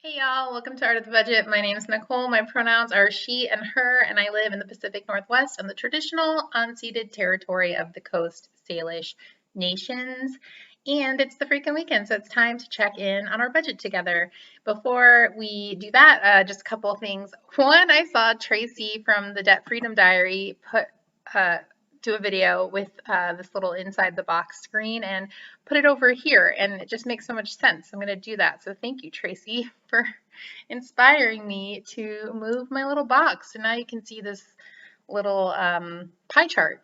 Hey y'all, welcome to Art of the Budget. My name is Nicole. My pronouns are she and her, and I live in the Pacific Northwest on the traditional unceded territory of the Coast Salish nations. And it's the freaking weekend, so it's time to check in on our budget together. Before we do that, just a couple of things. One, I saw Tracy from the Debt Freedom Diary uh, do a video with this little inside the box screen and put it over here, and it just makes so much sense. I'm going to do that. So thank you, Tracy, for inspiring me to move my little box. So now you can see this little pie chart.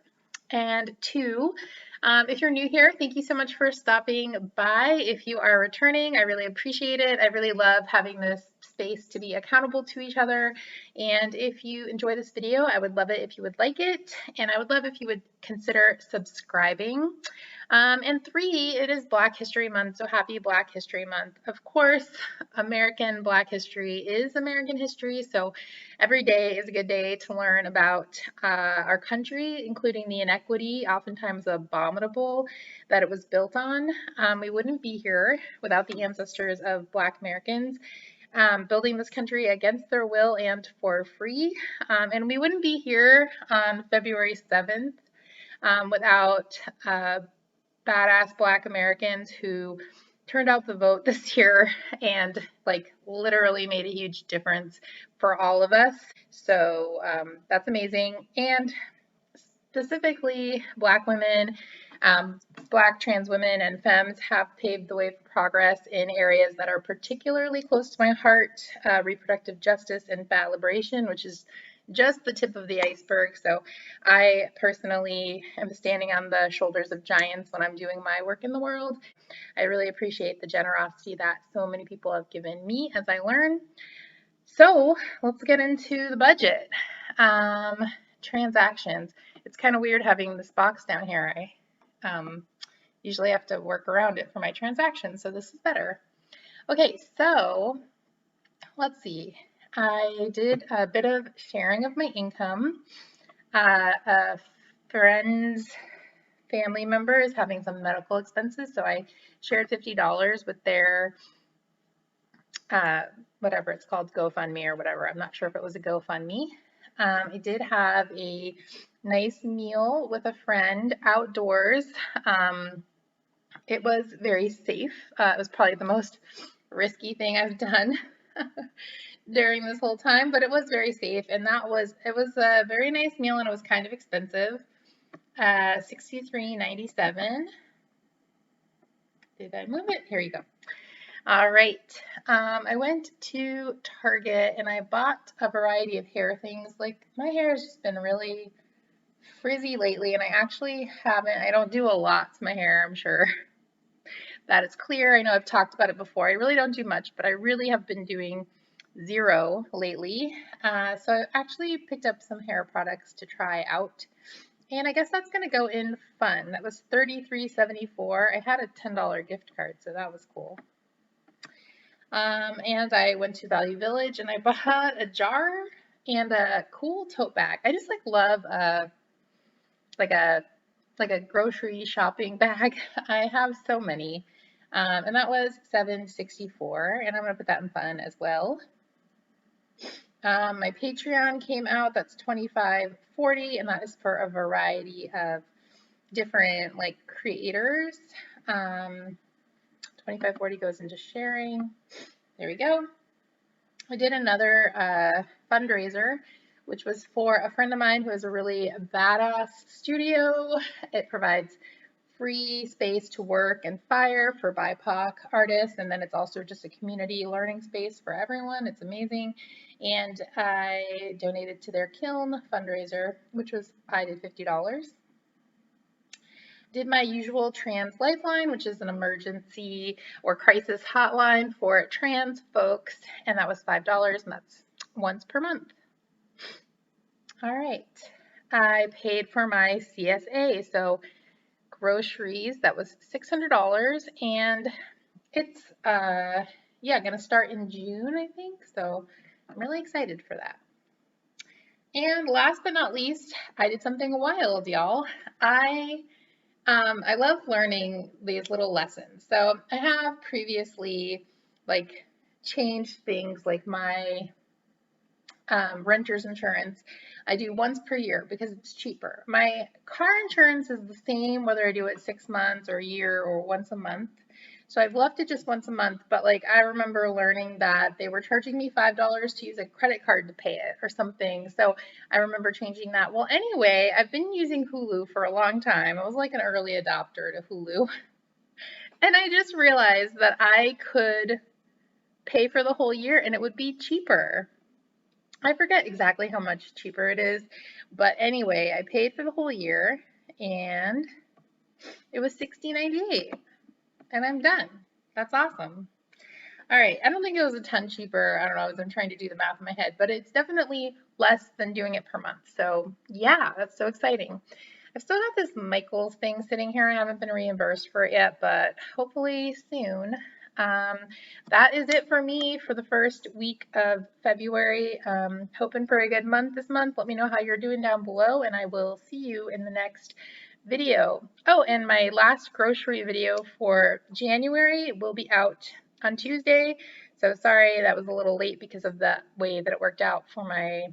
And two, if you're new here, thank you so much for stopping by. If you are returning, I really appreciate it. I really love having this space to be accountable to each other. And if you enjoy this video, I would love it if you would like it. And I would love if you would consider subscribing. And three, it is Black History Month, so happy Black History Month. Of course, American Black history is American history, so every day is a good day to learn about our country, including the inequity, oftentimes abominable, that it was built on. We wouldn't be here without the ancestors of Black Americans. Building this country against their will and for free. And we wouldn't be here on February 7th without badass Black Americans who turned out the vote this year and like literally made a huge difference for all of us. So that's amazing. And specifically, Black women, Black trans women, and femmes have paved the way for progress in areas that are particularly close to my heart, reproductive justice and fat liberation, which is just the tip of the iceberg. So I personally am standing on the shoulders of giants when I'm doing my work in the world. I really appreciate the generosity that so many people have given me as I learn. So let's get into the budget. Transactions. It's kind of weird having this box down here. I usually have to work around it for my transactions, so this is better. Okay, so let's see. I did a bit of sharing of my income. A friend's family member is having some medical expenses, so I shared $50 with their whatever it's called, GoFundMe or whatever. I'm not sure if it was a GoFundMe. I did have a nice meal with a friend outdoors. It was very safe. It was probably the most risky thing I've done during this whole time, but it was very safe. And it was a very nice meal and it was kind of expensive. $63.97. Did I move it? Here you go. All right. I went to Target and I bought a variety of hair things. Like my hair has just been really frizzy lately, and I don't do a lot to my hair, I'm sure that is clear. I know I've talked about it before. I really don't do much, but I really have been doing zero lately. So I actually picked up some hair products to try out. And I guess that's going to go in fun. That was $33.74. I had a $10 gift card, so that was cool. And I went to Value Village and I bought a jar and a cool tote bag. I just love like a like a grocery shopping bag. I have so many. And that was $7.64, and I'm gonna put that in fun as well. My Patreon came out. That's $25.40, and that is for a variety of different creators. $25.40 goes into sharing. There we go. I did another fundraiser, which was for a friend of mine who has a really badass studio. It provides free space to work and fire for BIPOC artists, and then it's also just a community learning space for everyone. It's amazing. And I donated to their kiln fundraiser, I did $50. Did my usual trans lifeline, which is an emergency or crisis hotline for trans folks, and that was $5, and that's once per month. All right, I paid for my CSA, so groceries, that was $600, and it's gonna start in June, I think, so I'm really excited for that. And last but not least, I did something wild, y'all. I love learning these little lessons. So I have previously changed things like my renter's insurance. I do once per year because it's cheaper. My car insurance is the same whether I do it 6 months or a year or once a month. So I've left it just once a month, but like I remember learning that they were charging me $5 to use a credit card to pay it or something. So I remember changing that. Well, anyway, I've been using Hulu for a long time. I was like an early adopter to Hulu. And I just realized that I could pay for the whole year and it would be cheaper. I forget exactly how much cheaper it is, but anyway, I paid for the whole year and it was $16.98 and I'm done. That's awesome. All right, I don't think it was a ton cheaper. I don't know, as I'm trying to do the math in my head, but it's definitely less than doing it per month. So yeah, that's so exciting. I've still got this Michaels thing sitting here. I haven't been reimbursed for it yet, but hopefully soon. Um, that is it for me for the first week of February. Hoping for a good month this month. Let me know how you're doing down below, and I will see you in the next video. Oh, and my last grocery video for January will be out on Tuesday. So sorry that was a little late because of the way that it worked out for my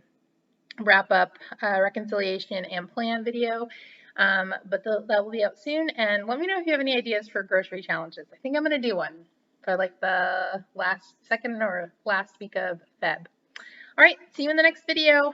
wrap up reconciliation and plan video. But that will be out soon. And let me know if you have any ideas for grocery challenges. I think I'm going to do one for like the second or last week of Feb. All right, see you in the next video.